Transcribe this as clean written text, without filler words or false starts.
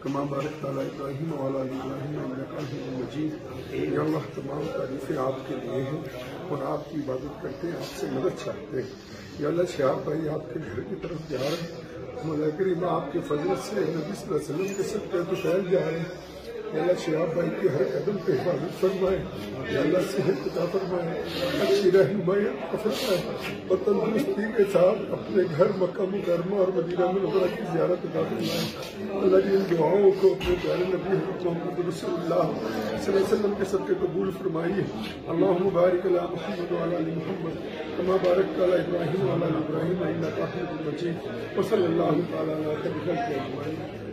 كما باركت على ابراہیم وعلى آل ابراہیم انک حمید مجید۔ یا اللہ تمام تعریفیں آپ کے لیے ہیں اور آپ کی عبادت کرتے ہیں، آپ سے مدد چاہتے ہیں۔ یا اللہ شہاب بھائی آپ کے گھر کی طرف جا رہے ہیں، مولا کریم آپ کے فضل سے نبی صلی اللہ علیہ وسلم کے صدقے تو پھیل جا رہے ہیں۔ یا اللہ شہاب بھائی کے ہر قدم پہ حفاظت فرمائے، یا اللہ صحت عطا فرمائے، اچھی رہنمائی عطا فرمائے اور تندرستی کے ساتھ اپنے گھر مکہ مکرمہ اور مدینہ منورہ کی زیارت عطا فرمائے۔ اللہ کی ان دعاؤں کو اپنے پیارے نبی محمد رسول اللہ صلی اللہ علیہ وسلم کے صدقے قبول فرمائیے۔ اللہم بارک علی محمد وعلی آل محمد کما بارکت علی ابراہیم وعلی آل ابراہیم انک حمید مجید، وصلی اللہ تعالی علی خیر خلقہ اجمعین۔